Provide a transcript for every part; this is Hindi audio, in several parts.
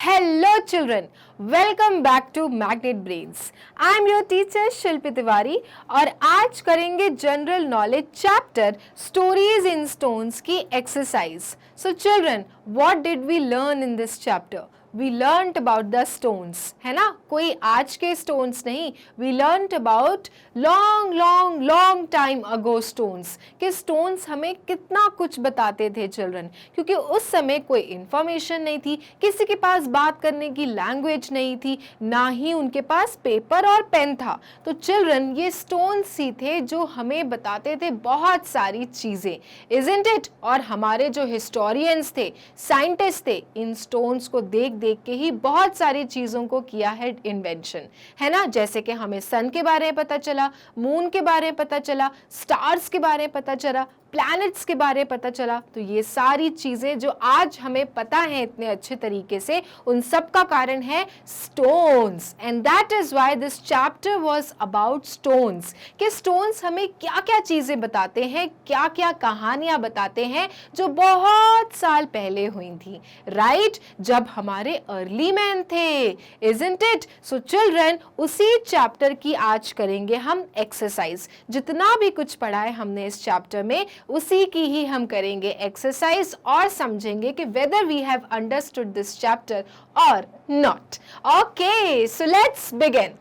Hello children, welcome back to Magnet Brains. I am your teacher शिल्पी तिवारी और आज करेंगे general knowledge chapter stories in stones की exercise. So children, what did we learn in this chapter? We learnt about the stones, है ना? कोई आज के stones नहीं. We learnt about long time ago stones. कि stones हमें कितना कुछ बताते थे children. क्योंकि उस समय कोई information नहीं थी, किसी के पास बात करने की language नहीं थी, ना ही उनके पास पेपर और पेन था. तो children ये stones ही थे जो हमें बताते थे बहुत सारी चीजें, isn't it? और हमारे जो historians थे, scientists थे, इन stones को देख के ही बहुत सारी चीजों को किया है इन्वेंशन, है ना? जैसे कि हमें सन के बारे में पता चला, मून के बारे में पता चला, स्टार्स के बारे में पता चला, प्लैनेट्स के बारे में पता चला. तो ये सारी चीजें जो आज हमें पता है इतने अच्छे तरीके से, उन सब का कारण है stones. And that is why this chapter was about stones. कि स्टोन्स हमें क्या क्या चीजें बताते हैं, क्या क्या कहानियां बताते हैं जो बहुत साल पहले हुई थी, राइट? जब हमारे अर्ली मैन थे, इजंट इट? सो चिल्ड्रन, उसी चैप्टर की आज करेंगे हम एक्सरसाइज. जितना भी कुछ पढ़ा है हमने इस चैप्टर में, उसी की ही हम करेंगे एक्सरसाइज और समझेंगे कि whether we have understood this chapter or not. Okay, so let's begin.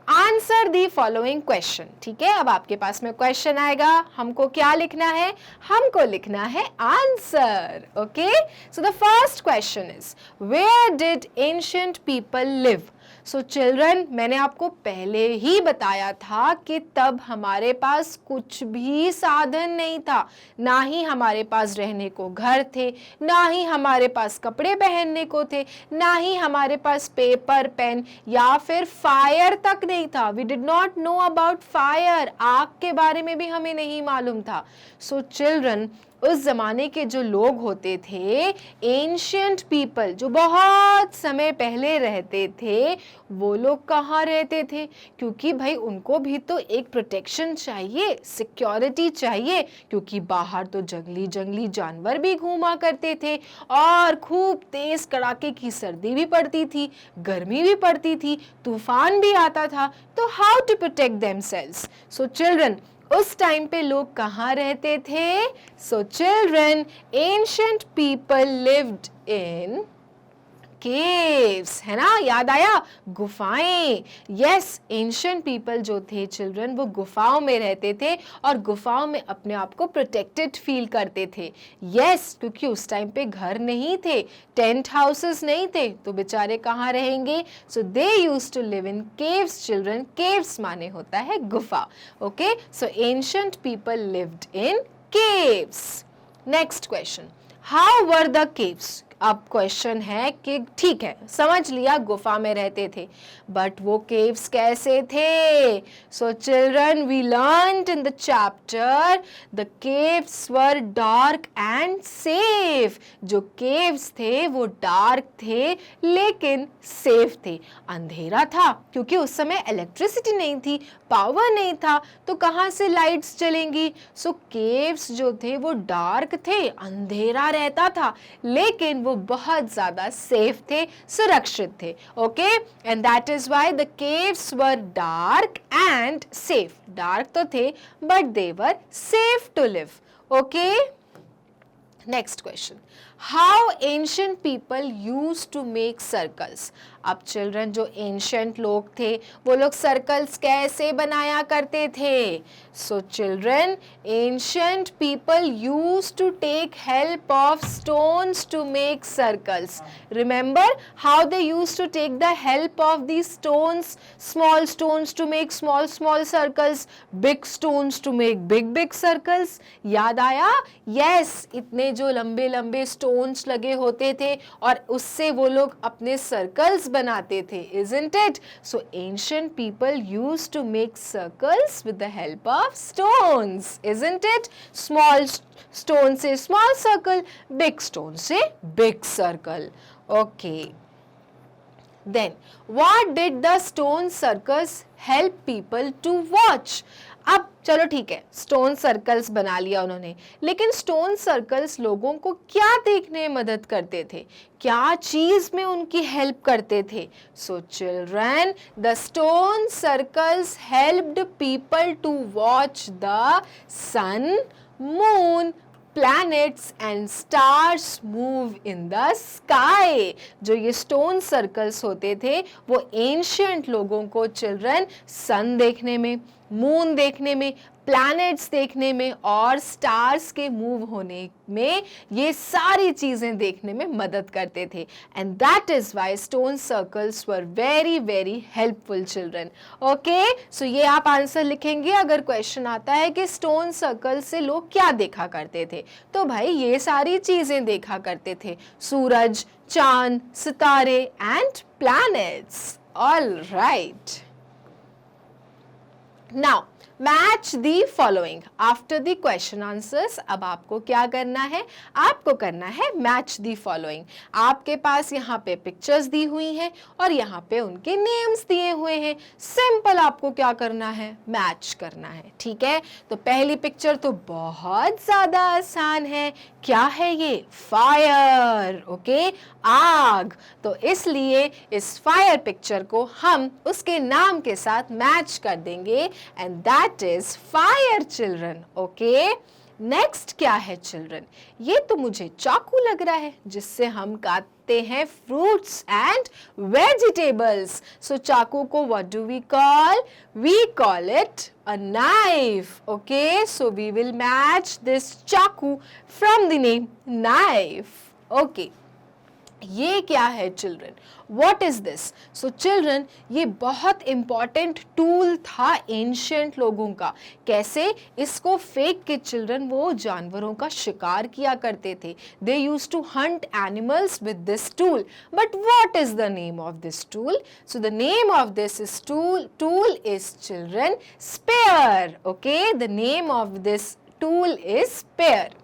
Answer the following question. ठीक है, अब आपके पास में क्वेश्चन आएगा, हमको क्या लिखना है? हमको लिखना है answer. Okay, so the first question is, where did ancient people live? So children, मैंने आपको पहले ही बताया था कि तब हमारे पास कुछ भी साधन नहीं था. ना ही हमारे पास रहने को घर थे, ना ही हमारे पास कपड़े पहनने को थे, ना ही हमारे पास पेपर पेन या फिर फायर तक नहीं था. We did not know about fire. आग के बारे में भी हमें नहीं मालूम था. सो चिल्ड्रन, उस जमाने के जो लोग होते थे, एंशियंट पीपल, जो बहुत समय पहले रहते थे, वो लोग कहाँ रहते थे? क्योंकि भाई उनको भी तो एक प्रोटेक्शन चाहिए, सिक्योरिटी चाहिए, क्योंकि बाहर तो जंगली जानवर भी घूमा करते थे और खूब तेज कड़ाके की सर्दी भी पड़ती थी, गर्मी भी पड़ती थी, तूफान भी आता था. तो how to protect themselves? So children, उस टाइम पे लोग कहाँ रहते थे? So children, ancient people lived in caves, है ना? याद आया? गुफाएं. यस, एंशियंट पीपल जो थे चिल्ड्रन, वो गुफाओं में रहते थे और गुफाओं में अपने आप को प्रोटेक्टेड फील करते थे. यस, क्योंकि उस टाइम पे घर नहीं थे, टेंट हाउसेस नहीं थे, तो बेचारे कहाँ रहेंगे? So they used to live in caves children. Caves माने होता है गुफा. Okay, so ancient people lived in caves. Next question, how were the caves? अब क्वेश्चन है कि ठीक है, समझ लिया गुफा में रहते थे, बट वो केव्स कैसे थे? So children, we learned in the chapter the caves were dark and safe. जो केव्स थे वो डार्क थे लेकिन सेफ थे. अंधेरा था क्योंकि उस समय इलेक्ट्रिसिटी नहीं थी, पावर नहीं था, तो कहाँ से लाइट्स चलेंगी? सो केव्स जो थे वो डार्क थे, अंधेरा रहता था, लेकिन वो बहुत ज्यादा सेफ थे, सुरक्षित थे. Okay, and that is why the caves were dark and safe. Dark तो थे but they were safe to live. Okay, next question, how ancient people use to make circles? अब चिल्ड्रन, जो एंशियंट लोग थे वो लोग सर्कल्स कैसे बनाया करते थे? So children, ancient people use to take help of stones to make circles. Remember how they use to take the help of the stones? Small stones to make small circles, big stones to make big circles. याद आया? यस, इतने जो लंबे लंबे स्टोन्स लगे होते थे और उससे वो लोग अपने सर्कल्स बनाते थे, isn't it? So ancient people used to make circles with the help of stones, isn't it? Small stone से small circle, big stone से big circle. Okay. Then what did the stone circus help people to watch? अब चलो ठीक है, स्टोन सर्कल्स बना लिया उन्होंने, लेकिन स्टोन सर्कल्स लोगों को क्या देखने में मदद करते थे, क्या चीज में उनकी हेल्प करते थे? So children, the stone circles helped people to watch the sun, moon, planets and stars move in the sky। जो ये स्टोन सर्कल्स होते थे वो एंशियंट लोगों को चिल्ड्रन सन देखने में, मून देखने में, प्लैनेट्स देखने में और स्टार्स के मूव होने में, ये सारी चीजें देखने में मदद करते थे। And that is why stone circles were very very helpful children. Okay, so ये आप आंसर लिखेंगे अगर क्वेश्चन आता है कि स्टोन सर्कल से लोग क्या देखा करते थे, तो भाई ये सारी चीजें देखा करते थे, सूरज, चांद, सितारे and planets. All right, now match the following after the question answers. अब आपको क्या करना है, आपको करना है मैच दी फॉलोइंग। आपके पास यहाँ पे पिक्चर्स दी हुई हैं और यहाँ पे उनके नेम्स दिए हुए हैं। सिंपल आपको क्या करना है, मैच करना है। ठीक है, तो पहली पिक्चर तो बहुत ज्यादा आसान है, क्या है ये, फायर। ओके, आग। तो इसलिए इस फायर पिक्चर को हम उसके नाम के साथ मैच कर देंगे and that is fire children. Okay, next क्या है चिल्ड्रन, ये तो मुझे चाकू लग रहा है जिससे हम काटते हैं फ्रूट्स एंड वेजिटेबल्स। सो चाकू को what do we call, we call it a knife। okay, so we will match this chaku from the name knife। okay, ये क्या है children, what is this? So children, ये बहुत इंपॉर्टेंट टूल था एंशियंट लोगों का। कैसे? इसको फेंक के चिल्ड्रन वो जानवरों का शिकार किया करते थे। They use to hunt animals with this tool. But what is the name of this tool? So the name of this is tool is children spear. Okay, the name of this tool is spear.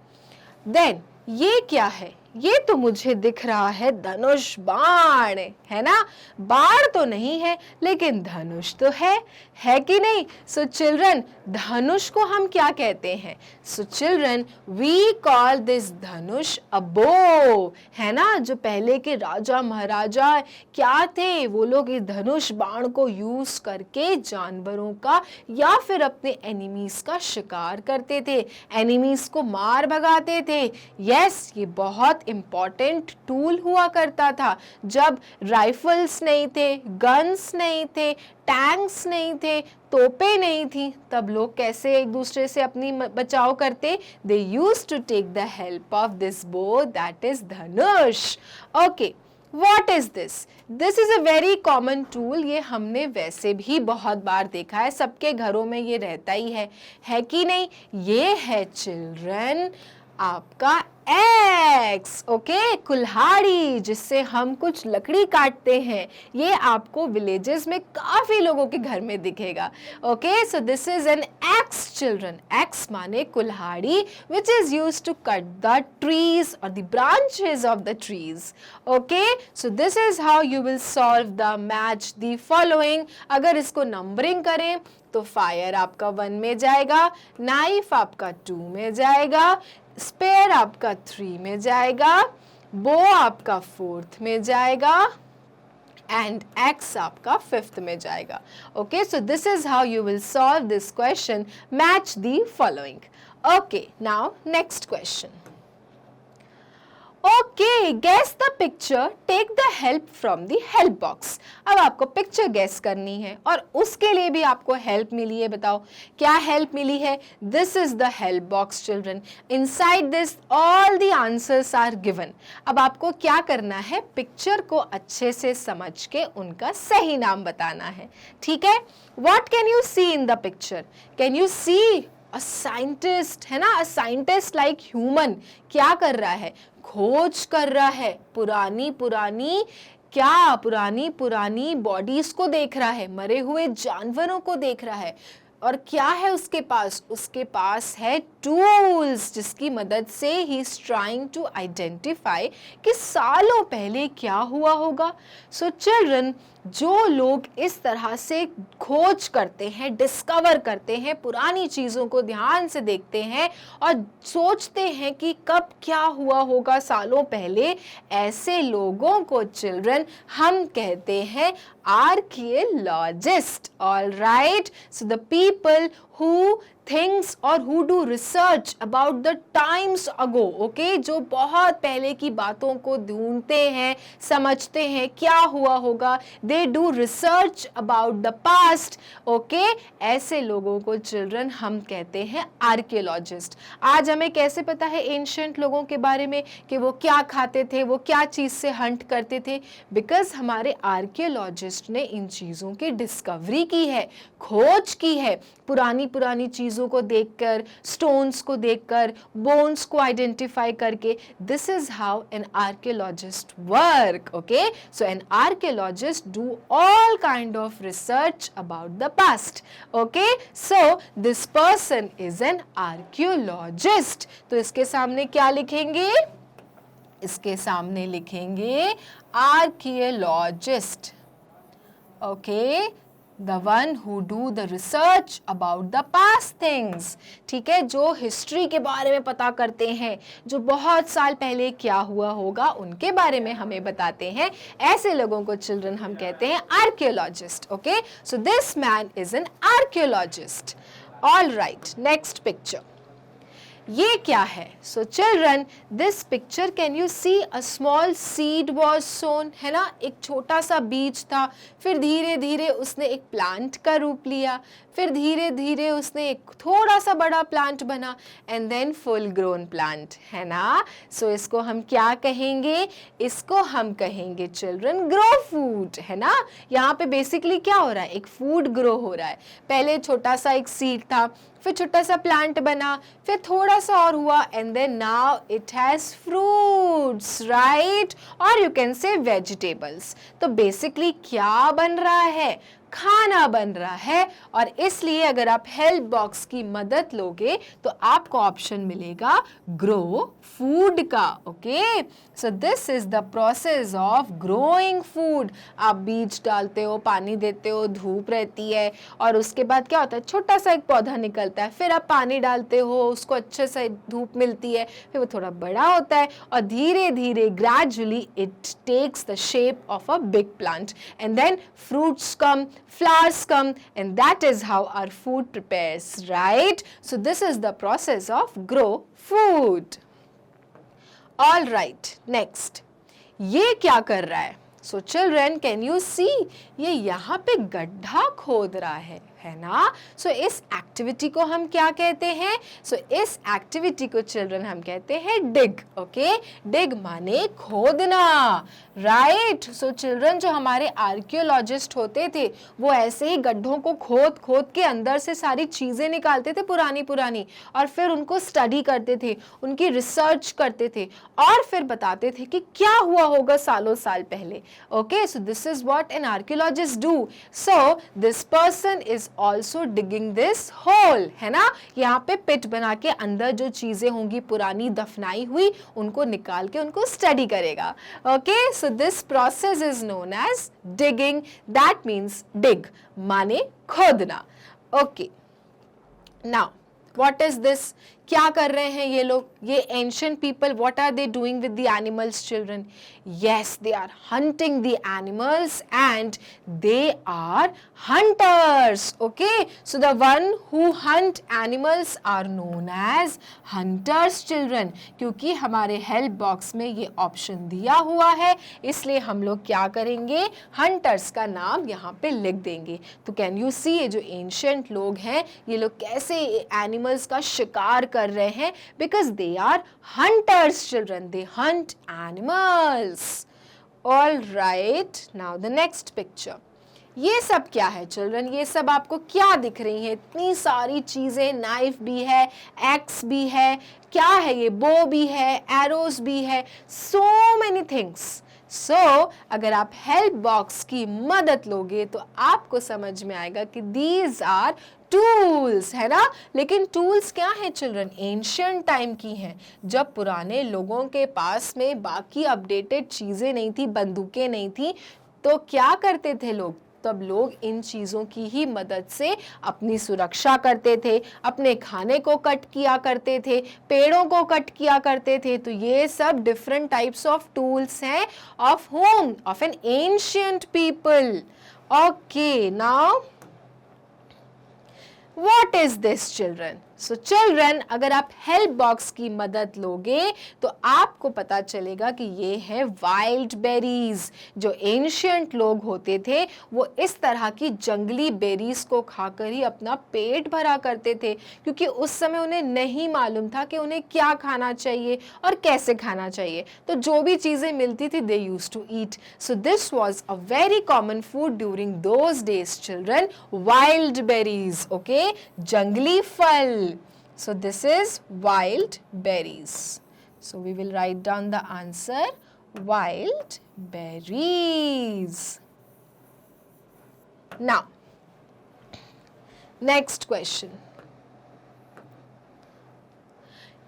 Then ये क्या है, ये तो मुझे दिख रहा है धनुष बाण, है ना? बाण तो नहीं है लेकिन धनुष तो है कि नहीं? सो चिल्ड्रन, धनुष को हम क्या कहते हैं? So children, we call this dhanush a bow, है ना? जो पहले के राजा महाराजा क्या थे, वो लोग इस धनुष बाण को यूज करके जानवरों का या फिर अपने एनिमीज का शिकार करते थे, एनिमीज को मार भगाते थे। यस, ये बहुत इंपॉर्टेंट टूल हुआ करता था। जब राइफल्स नहीं थे, गन्स नहीं थे, टैंक्स नहीं थे, तोपें नहीं थी, तब लोग कैसे एक दूसरे से अपनी बचाव करते? They used to take the help of this bow, that is dhanush. Okay, What is this? This is a very common tool। ये हमने वैसे भी बहुत बार देखा है, सबके घरों में ये रहता ही है कि नहीं? ये है चिल्ड्रन आपका एक्स। ओके, कुल्हाड़ी, जिससे हम कुछ लकड़ी काटते हैं। ये आपको विलेजेस में काफी लोगों के घर में दिखेगा। Okay, so this is an axe children. Axe माने कुल्हाड़ी, which is use to cut the trees और the branches of the trees. Okay, so this is how you will solve the match the following. अगर इसको नंबरिंग करें तो फायर आपका 1 में जाएगा, नाइफ आपका 2 में जाएगा, स्पेयर आपका 3 में जाएगा, बो आपका 4th में जाएगा एंड एक्स आपका 5th में जाएगा। Okay, so this is how you will solve this question, match the following. Okay, now next question. Okay, guess the picture, take the help from the help box. अब आपको पिक्चर गेस करनी है और उसके लिए भी आपको हेल्प मिली है। बताओ क्या हेल्प मिली है? This is the help box children. Inside this all the answers are given. अब आपको क्या करना है? पिक्चर को अच्छे से समझ के उनका सही नाम बताना है। ठीक है, what can you see in the picture? Can you see a scientist, है ना? अ साइंटिस्ट लाइक ह्यूमन क्या कर रहा है? खोज कर रहा है, पुरानी पुरानी बॉडीज को देख रहा है, मरे हुए जानवरों को देख रहा है, और क्या है उसके पास है टूल्स, जिसकी मदद से ही इज ट्राइंग टू आइडेंटिफाई कि सालों पहले क्या हुआ होगा। सो चिल्ड्रन, जो लोग इस तरह से खोज करते हैं, डिस्कवर करते हैं, पुरानी चीज़ों को ध्यान से देखते हैं और सोचते हैं कि कब क्या हुआ होगा सालों पहले, ऐसे लोगों को चिल्ड्रन हम कहते हैं archaeologist. All right, so the people who thinks or who do research about the times ago, okay, जो बहुत पहले की बातों को ढूंढते हैं, समझते हैं क्या हुआ होगा, they do research about the past, okay, ऐसे लोगों को चिल्ड्रन हम कहते हैं आर्कियोलॉजिस्ट। आज हमें कैसे पता है एंशिएंट लोगों के बारे में कि वो क्या खाते थे, वो क्या चीज़ से हंट करते थे? बिकॉज हमारे आर्कियोलॉजिस्ट ने इन चीज़ों की डिस्कवरी की है, खोज की है, पुरानी चीज़ों को देखकर, स्टोन्स को देखकर, बोन्स को आइडेंटिफाई करके। This is how an archaeologist work, okay. So N archaeologist do all kind of research about the past, okay. So this person is an archaeologist. तो इसके सामने क्या लिखेंगे? इसके सामने लिखेंगे archaeologist, okay, the one who do the research about the past things, ठीक है, जो हिस्ट्री के बारे में पता करते हैं, जो बहुत साल पहले क्या हुआ होगा उनके बारे में हमें बताते हैं, ऐसे लोगों को चिल्ड्रन हम कहते हैं archaeologist, okay. So this man is an archaeologist. All right, next picture, ये क्या है? So children, this picture, can you see a small seed was sown, है ना, एक छोटा सा बीज था, फिर धीरे धीरे उसने एक प्लांट का रूप लिया, फिर धीरे धीरे उसने एक थोड़ा सा बड़ा प्लांट बना, and then full grown plant, है ना। सो इसको हम क्या कहेंगे? इसको हम कहेंगे चिल्ड्रन ग्रो फूड, है ना। यहाँ पे बेसिकली क्या हो रहा है? एक फूड ग्रो हो रहा है। पहले छोटा सा एक सीड था, फिर छोटा सा प्लांट बना, फिर थोड़ा सा और हुआ, and then now it has fruits, right, और यू कैन से वेजिटेबल्स। तो बेसिकली क्या बन रहा है? खाना बन रहा है। और इसलिए अगर आप हेल्प बॉक्स की मदद लोगे तो आपको ऑप्शन मिलेगा ग्रो फूड का, okay. So this is the process of growing food. आप बीज डालते हो, पानी देते हो, धूप रहती है, और उसके बाद क्या होता है? छोटा सा एक पौधा निकलता है, फिर आप पानी डालते हो, उसको अच्छे से धूप मिलती है, फिर वो थोड़ा बड़ा होता है, और धीरे धीरे gradually it takes the shape of a big plant, and then fruits come, flowers come, and that is how our food prepares, right? So this is the process of grow food. All right, next, ये क्या कर रहा है? So children, can you see? ये यहाँ पे गड्ढा खोद रहा है ना। सो इस एक्टिविटी को हम क्या कहते हैं? सो इस एक्टिविटी को चिल्ड्रन हम कहते हैं डिग, ओके। डिग माने खोदना, राइट। सो चिल्ड्रन, जो हमारे आर्कियोलॉजिस्ट होते थे वो ऐसे ही गड्ढों को खोद खोद के अंदर से सारी चीज़ें निकालते थे पुरानी, और फिर उनको स्टडी करते थे, उनकी रिसर्च करते थे, और फिर बताते थे कि क्या हुआ होगा सालों साल पहले, okay. So this is what an archaeologist do. So this person is also digging this hole, है ना। यहाँ पे पिट बना के अंदर जो चीजें होंगी पुरानी दफनाई हुई, उनको निकाल के उनको स्टडी करेगा, okay. So this process is known as digging, that means dig माने खोदना, okay. Now what is this? क्या कर रहे हैं ये लोग, ये ancient people? What are they doing with the animals children? Yes, they are hunting the animals and they are hunters, okay. So the one who hunt animals are known as hunters children. क्योंकि हमारे हेल्प बॉक्स में ये ऑप्शन दिया हुआ है, इसलिए हम लोग क्या करेंगे? हंटर्स का नाम यहाँ पे लिख देंगे। तो कैन यू सी, ये जो एंशिएंट लोग हैं ये लोग कैसे एनिमल्स का शिकार कर रहे हैं? Because they are hunters children, they hunt animals. All right, now the next picture. ये सब क्या है चिल्ड्रन? ये सब आपको क्या दिख रही है? इतनी सारी चीज़ें, नाइफ भी है, एक्स भी है, क्या है ये? बो भी है, एरोज भी है, सो मेनी थिंग्स। अगर आप हेल्प बॉक्स की मदद लोगे तो आपको समझ में आएगा कि दीज आर टूल्स, है ना। लेकिन टूल्स क्या है चिल्ड्रन? एंशियंट टाइम की हैं, जब पुराने लोगों के पास में बाकी अपडेटेड चीजें नहीं थी, बंदूकें नहीं थी, तो क्या करते थे लोग? तब लोग इन चीज़ों की ही मदद से अपनी सुरक्षा करते थे, अपने खाने को कट किया करते थे, पेड़ों को कट किया करते थे। तो ये सब डिफरेंट टाइप्स ऑफ टूल्स हैं of home of an ancient people. Okay, now what is this children? So children, अगर आप हेल्प बॉक्स की मदद लोगे तो आपको पता चलेगा कि ये है वाइल्ड बेरीज। जो एंशियंट लोग होते थे वो इस तरह की जंगली बेरीज को खाकर ही अपना पेट भरा करते थे, क्योंकि उस समय उन्हें नहीं मालूम था कि उन्हें क्या खाना चाहिए और कैसे खाना चाहिए। तो जो भी चीजें मिलती थी they used to eat. So this was a very common food during those days children, wild berries. Okay, जंगली फल। So this is wild berries. So we will write down the answer, wild berries. Now, next question.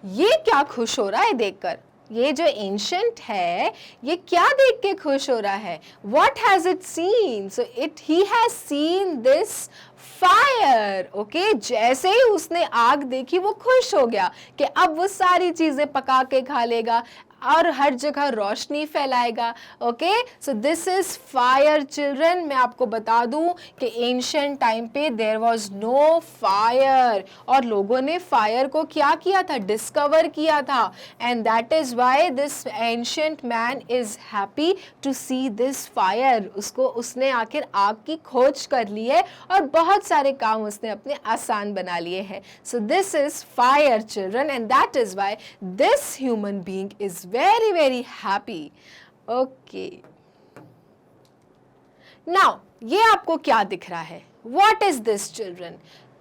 ये क्या खुश हो रहा है देखकर? ये जो एंशियंट है ये क्या देख के खुश हो रहा है? What has it seen? So he has seen this fire. Okay, जैसे ही उसने आग देखी वो खुश हो गया कि अब वो सारी चीजें पका के खा लेगा और हर जगह रोशनी फैलाएगा। Okay, so this is fire children. मैं आपको बता दूं कि एंशियंट टाइम पे देयर वाज नो फायर, और लोगों ने फायर को क्या किया था? डिस्कवर किया था। And that is why this ancient man is happy to see this fire. उसने आखिर आग की खोज कर ली है और बहुत सारे काम उसने अपने आसान बना लिए हैं। सो this is fire children, and that is why this human being is very very happy. Okay, now ये आपको क्या दिख रहा है? What is this children?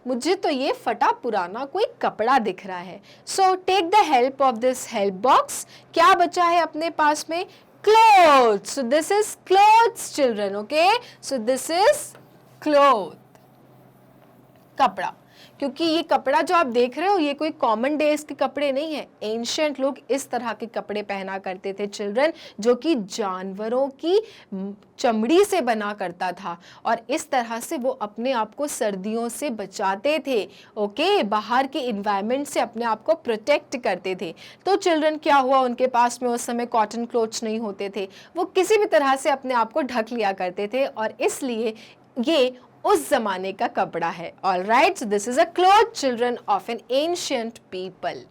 मुझे तो ये फटा पुराना कोई कपड़ा दिख रहा है। So take the help of this help box. क्या बचा है अपने पास में? Clothes. So this is clothes children. Okay, so this is cloth, कपड़ा। क्योंकि ये कपड़ा जो आप देख रहे हो ये कोई कॉमन डेज के कपड़े नहीं है। एंशियंट लोग इस तरह के कपड़े पहना करते थे चिल्ड्रन, जो कि जानवरों की चमड़ी से बना करता था, और इस तरह से वो अपने आप को सर्दियों से बचाते थे। ओके, बाहर के इन्वायरमेंट से अपने आप को प्रोटेक्ट करते थे। तो चिल्ड्रन क्या हुआ, उनके पास में उस समय कॉटन क्लोथ्स नहीं होते थे, वो किसी भी तरह से अपने आप को ढक लिया करते थे, और इसलिए ये उस जमाने का कपड़ा है। All right, so this is a cloth children of an ancient people.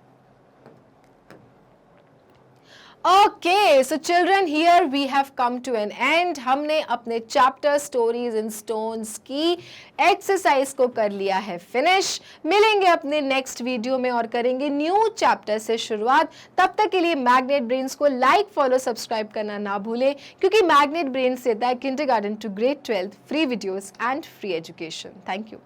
Okay, so children here we have come to an end. हमने अपने चैप्टर स्टोरीज इन स्टोन्स की एक्सरसाइज को कर लिया है फिनिश। मिलेंगे अपने नेक्स्ट वीडियो में और करेंगे न्यू चैप्टर से शुरुआत। तब तक के लिए मैग्नेट ब्रेन्स को लाइक, फॉलो, सब्सक्राइब करना ना भूलें, क्योंकि मैग्नेट ब्रेन्स देता है kindergarten to grade 12 free videos and free education. Thank you.